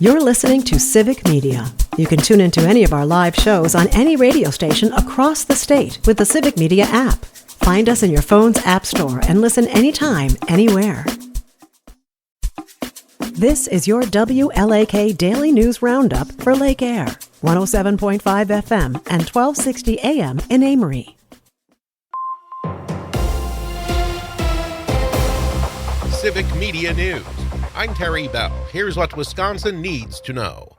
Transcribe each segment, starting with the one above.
You're listening to Civic Media. You can tune into any of our live shows on any radio station across the state with the Civic Media app. Find us in your phone's app store and listen anytime, anywhere. This is your WLAK Daily News Roundup for Lake Air, 107.5 FM and 1260 AM in Amory. Civic Media News. I'm Terry Bell. Here's what Wisconsin needs to know.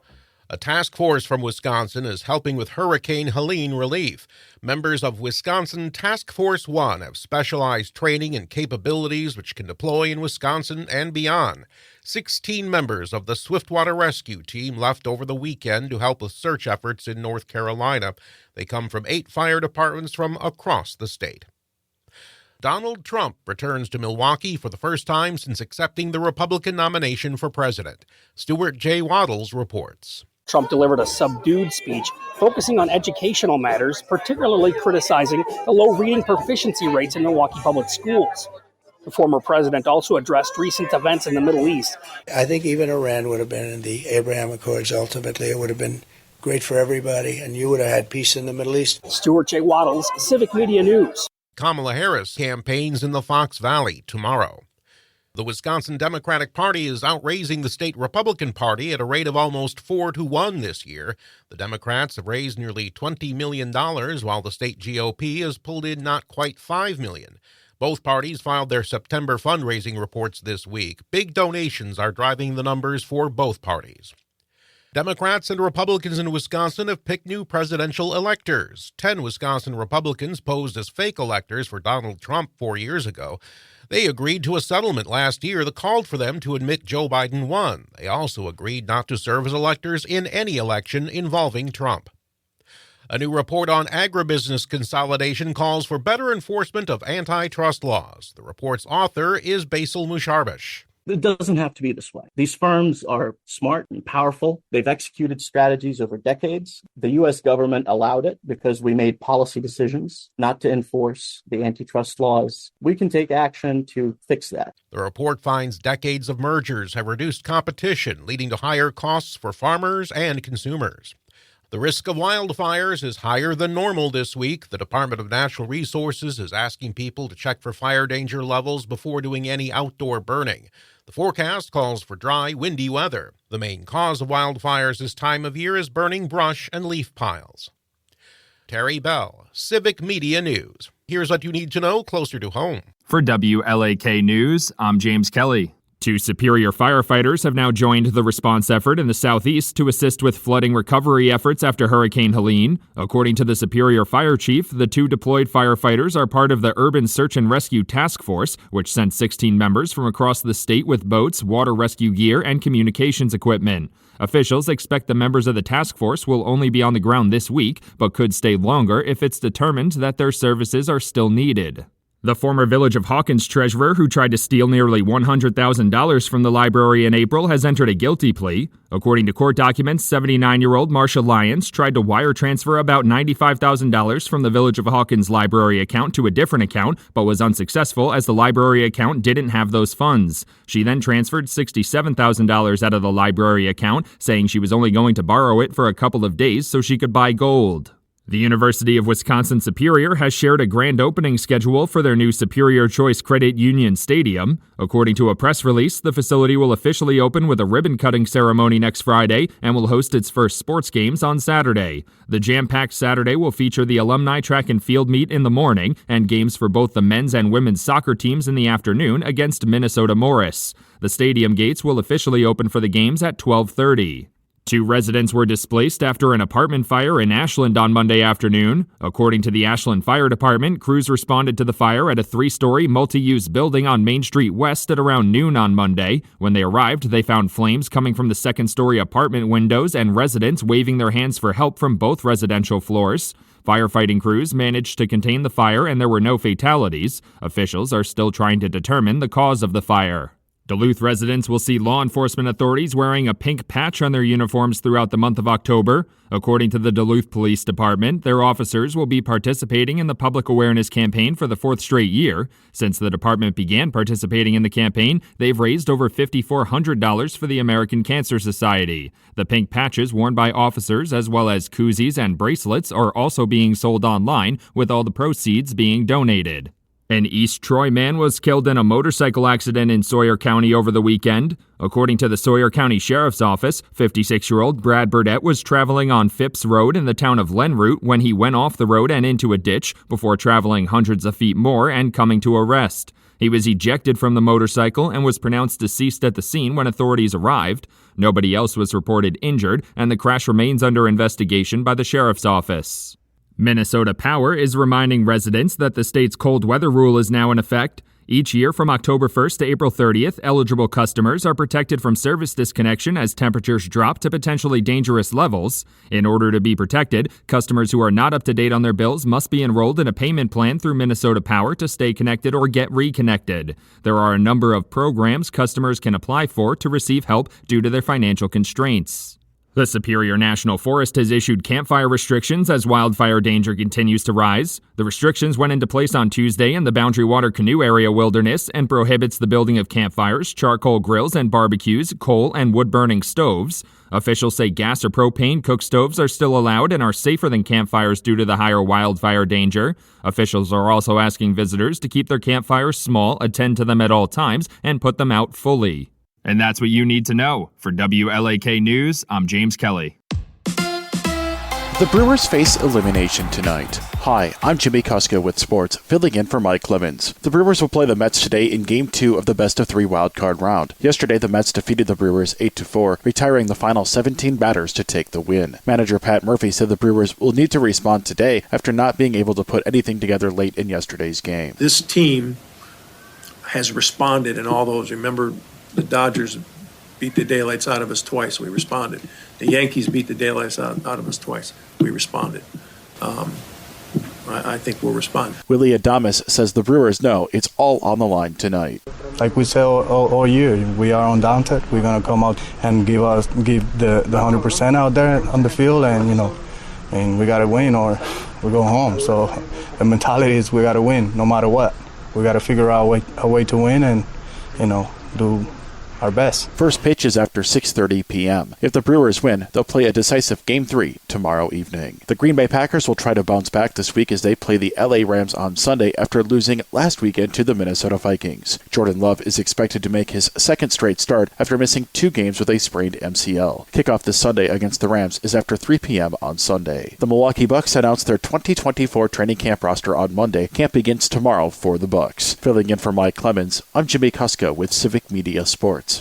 A task force from Wisconsin is helping with Hurricane Helene relief. Members of Wisconsin Task Force 1 have specialized training and capabilities which can deploy in Wisconsin and beyond. 16 members of the Swiftwater Rescue Team left over the weekend to help with search efforts in North Carolina. They come from 8 fire departments from across the state. Donald Trump returns to Milwaukee for the first time since accepting the Republican nomination for president. Stuart J. Waddles reports. Trump delivered a subdued speech focusing on educational matters, particularly criticizing the low reading proficiency rates in Milwaukee public schools. The former president also addressed recent events in the Middle East. I think even Iran would have been in the Abraham Accords. Ultimately, it would have been great for everybody, and you would have had peace in the Middle East. Stuart J. Waddles, Civic Media News. Kamala Harris campaigns in the Fox Valley tomorrow. The Wisconsin Democratic Party is outraising the state Republican Party at a rate of almost 4-1 this year. The Democrats have raised nearly $20 million, while the state GOP has pulled in not quite $5 million. Both parties filed their September fundraising reports this week. Big donations are driving the numbers for both parties. Democrats and Republicans in Wisconsin have picked new presidential electors. 10 Wisconsin Republicans posed as fake electors for Donald Trump 4 years ago. They agreed to a settlement last year that called for them to admit Joe Biden won. They also agreed not to serve as electors in any election involving Trump. A new report on agribusiness consolidation calls for better enforcement of antitrust laws. The report's author is Basil Musharbish. It doesn't have to be this way. These firms are smart and powerful. They've executed strategies over decades. The U.S. government allowed it because we made policy decisions not to enforce the antitrust laws. We can take action to fix that. The report finds decades of mergers have reduced competition, leading to higher costs for farmers and consumers. The risk of wildfires is higher than normal this week. The Department of Natural Resources is asking people to check for fire danger levels before doing any outdoor burning. The forecast calls for dry, windy weather. The main cause of wildfires this time of year is burning brush and leaf piles. Terry Bell, Civic Media News. Here's what you need to know closer to home. For WLAK News, I'm James Kelly. 2 Superior firefighters have now joined the response effort in the southeast to assist with flooding recovery efforts after Hurricane Helene. According to the Superior Fire Chief, the 2 deployed firefighters are part of the Urban Search and Rescue Task Force, which sent 16 members from across the state with boats, water rescue gear, and communications equipment. Officials expect the members of the task force will only be on the ground this week, but could stay longer if it's determined that their services are still needed. The former Village of Hawkins treasurer who tried to steal nearly $100,000 from the library in April has entered a guilty plea. According to court documents, 79-year-old Marcia Lyons tried to wire transfer about $95,000 from the Village of Hawkins library account to a different account, but was unsuccessful as the library account didn't have those funds. She then transferred $67,000 out of the library account, saying she was only going to borrow it for a couple of days so she could buy gold. The University of Wisconsin-Superior has shared a grand opening schedule for their new Superior Choice Credit Union Stadium. According to a press release, the facility will officially open with a ribbon-cutting ceremony next Friday and will host its first sports games on Saturday. The jam-packed Saturday will feature the alumni track and field meet in the morning and games for both the men's and women's soccer teams in the afternoon against Minnesota Morris. The stadium gates will officially open for the games at 12:30. 2 residents were displaced after an apartment fire in Ashland on Monday afternoon. According to the Ashland Fire Department, crews responded to the fire at a 3-story multi-use building on Main Street West at around noon on Monday. When they arrived, they found flames coming from the second-story apartment windows and residents waving their hands for help from both residential floors. Firefighting crews managed to contain the fire and there were no fatalities. Officials are still trying to determine the cause of the fire. Duluth residents will see law enforcement authorities wearing a pink patch on their uniforms throughout the month of October. According to the Duluth Police Department, their officers will be participating in the public awareness campaign for the fourth straight year. Since the department began participating in the campaign, they've raised over $5,400 for the American Cancer Society. The pink patches worn by officers, as well as koozies and bracelets, are also being sold online, with all the proceeds being donated. An East Troy man was killed in a motorcycle accident in Sawyer County over the weekend. According to the Sawyer County Sheriff's Office, 56-year-old Brad Burdett was traveling on Phipps Road in the town of Lenroot when he went off the road and into a ditch before traveling hundreds of feet more and coming to a rest. He was ejected from the motorcycle and was pronounced deceased at the scene when authorities arrived. Nobody else was reported injured, and the crash remains under investigation by the Sheriff's Office. Minnesota Power is reminding residents that the state's cold weather rule is now in effect. Each year from October 1st to April 30th, eligible customers are protected from service disconnection as temperatures drop to potentially dangerous levels. In order to be protected, customers who are not up to date on their bills must be enrolled in a payment plan through Minnesota Power to stay connected or get reconnected. There are a number of programs customers can apply for to receive help due to their financial constraints. The Superior National Forest has issued campfire restrictions as wildfire danger continues to rise. The restrictions went into place on Tuesday in the Boundary Water Canoe Area wilderness and prohibits the building of campfires, charcoal grills and barbecues, coal and wood-burning stoves. Officials say gas or propane cook stoves are still allowed and are safer than campfires due to the higher wildfire danger. Officials are also asking visitors to keep their campfires small, attend to them at all times, and put them out fully. And that's what you need to know. For WLAK News, I'm James Kelly. The Brewers face elimination tonight. Hi, I'm Jimmy Kuska with sports, filling in for Mike Clemens. The Brewers will play the Mets today in Game 2 of the best-of-3 wildcard round. Yesterday, the Mets defeated the Brewers 8-4, retiring the final 17 batters to take the win. Manager Pat Murphy said the Brewers will need to respond today after not being able to put anything together late in yesterday's game. This team has responded in all those. Remember, the Dodgers beat the daylights out of us twice. We responded. The Yankees beat the daylights out of us twice. We responded. I think we'll respond. Willie Adames says the Brewers know it's all on the line tonight. Like we say all year, we are on down tech. We're going to come out and give the 100% out there on the field, and we got to win or we go home. So the mentality is we got to win no matter what. We got to figure out a way to win and, do our best. First pitch is after 6:30 p.m. If the Brewers win, they'll play a decisive Game 3 tomorrow evening. The Green Bay Packers will try to bounce back this week as they play the LA Rams on Sunday after losing last weekend to the Minnesota Vikings. Jordan Love is expected to make his second straight start after missing 2 games with a sprained MCL. Kickoff this Sunday against the Rams is after 3 p.m. on Sunday. The Milwaukee Bucks announced their 2024 training camp roster on Monday. Camp begins tomorrow for the Bucks. Filling in for Mike Clemens, I'm Jimmy Kuska with Civic Media Sports.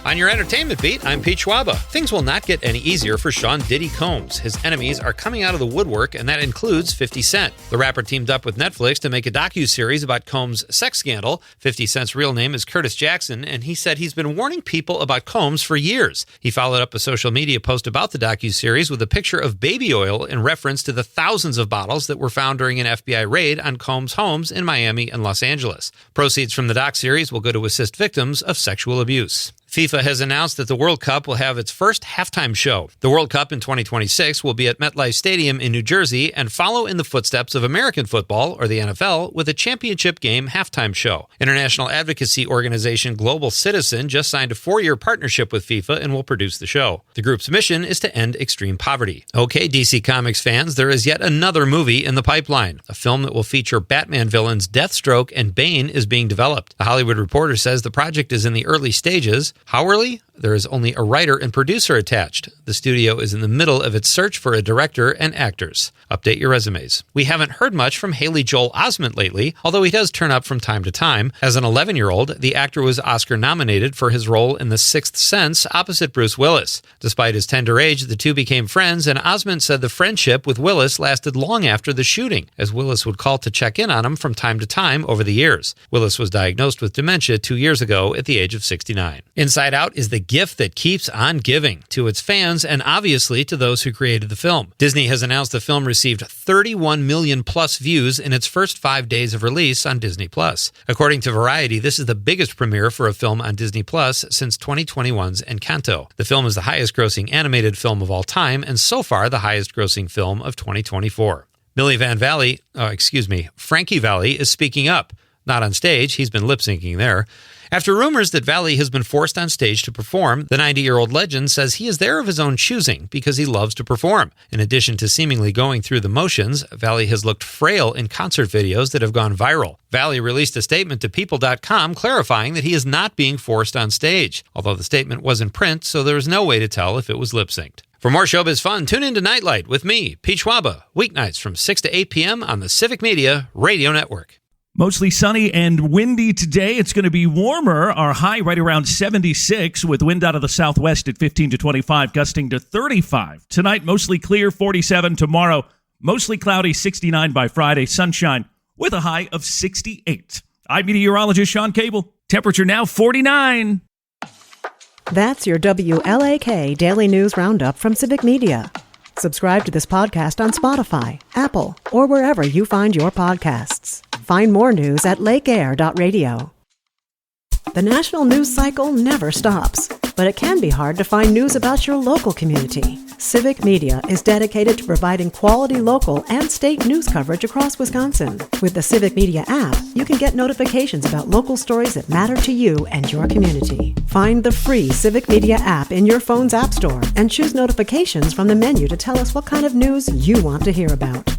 On your entertainment beat, I'm Pete Schwaba. Things will not get any easier for Sean Diddy Combs. His enemies are coming out of the woodwork, and that includes 50 Cent. The rapper teamed up with Netflix to make a docuseries about Combs' sex scandal. 50 Cent's real name is Curtis Jackson, and he said he's been warning people about Combs for years. He followed up a social media post about the docuseries with a picture of baby oil in reference to the thousands of bottles that were found during an FBI raid on Combs' homes in Miami and Los Angeles. Proceeds from the docuseries will go to assist victims of sexual abuse. FIFA has announced that the World Cup will have its first halftime show. The World Cup in 2026 will be at MetLife Stadium in New Jersey and follow in the footsteps of American football, or the NFL, with a championship game halftime show. International advocacy organization Global Citizen just signed a 4-year partnership with FIFA and will produce the show. The group's mission is to end extreme poverty. Okay, DC Comics fans, there is yet another movie in the pipeline. A film that will feature Batman villains Deathstroke and Bane is being developed. The Hollywood Reporter says the project is in the early stages. How early? There is only a writer and producer attached. The studio is in the middle of its search for a director and actors. Update your resumes. We haven't heard much from Haley Joel Osment lately, although he does turn up from time to time. As an 11-year-old, the actor was Oscar-nominated for his role in The Sixth Sense opposite Bruce Willis. Despite his tender age, the two became friends, and Osment said the friendship with Willis lasted long after the shooting, as Willis would call to check in on him from time to time over the years. Willis was diagnosed with dementia 2 years ago at the age of 69. Inside Out is the gift that keeps on giving to its fans and obviously to those who created the film. Disney has announced the film received 31 million plus views in its first 5 days of release on Disney+. According to Variety, this is the biggest premiere for a film on Disney Plus since 2021's Encanto. The film is the highest-grossing animated film of all time and so far the highest-grossing film of 2024. Frankie Valli is speaking up. Not on stage, he's been lip-syncing there. After rumors that Valli has been forced on stage to perform, the 90-year-old legend says he is there of his own choosing because he loves to perform. In addition to seemingly going through the motions, Valli has looked frail in concert videos that have gone viral. Valli released a statement to People.com clarifying that he is not being forced on stage, although the statement was in print, so there is no way to tell if it was lip-synced. For more showbiz fun, tune in to Nightlight with me, Peach Waba, weeknights from 6 to 8 p.m. on the Civic Media Radio Network. Mostly sunny and windy today. It's going to be warmer. Our high right around 76 with wind out of the southwest at 15 to 25, gusting to 35. Tonight, mostly clear, 47. Tomorrow, mostly cloudy, 69 by Friday. Sunshine with a high of 68. I'm meteorologist Sean Cable. Temperature now 49. That's your WLAK Daily News Roundup from Civic Media. Subscribe to this podcast on Spotify, Apple, or wherever you find your podcasts. Find more news at lakeair.radio. The national news cycle never stops, but it can be hard to find news about your local community. Civic Media is dedicated to providing quality local and state news coverage across Wisconsin. With the Civic Media app, you can get notifications about local stories that matter to you and your community. Find the free Civic Media app in your phone's app store and choose notifications from the menu to tell us what kind of news you want to hear about.